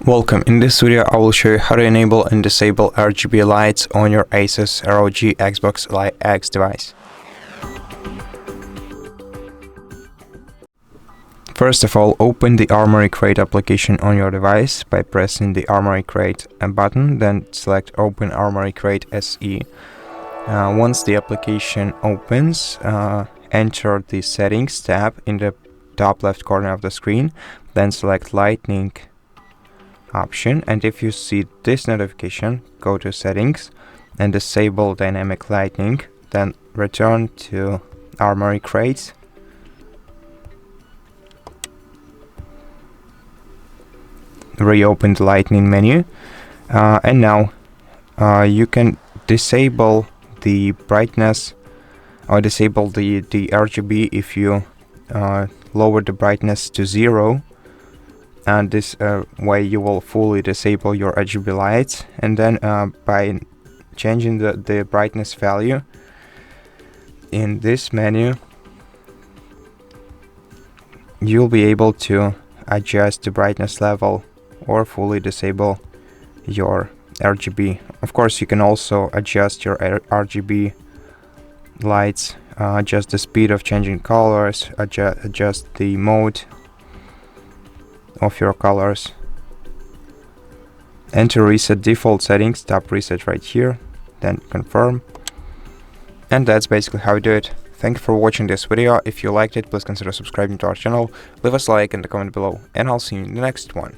Welcome. In this video I will show you how to enable and disable RGB lights on your ASUS ROG Xbox Live X device. First of all, open the ArmoryCrate application on your device by pressing the ArmoryCrate button, then select Open ArmoryCrate SE. Once the application opens, enter the Settings tab in the top left corner of the screen, then select Lightning option, and if you see this notification, go to Settings and disable Dynamic Lighting, then return to ArmoryCrate. Reopen the Lightning menu, and now you can disable the brightness or disable the RGB if you lower the brightness to 0, and this way you will fully disable your RGB lights. And then by changing the brightness value in this menu, you'll be able to adjust the brightness level or fully disable your RGB. Of course, you can also adjust your RGB lights, adjust the speed of changing colors, adjust the mode of your colors, and to reset default settings, tap reset right here, then confirm. And that's basically how you do it. Thank you for watching this video. If you liked it, please consider subscribing to our channel, leave us a like in the comment below, and I'll see you in the next one.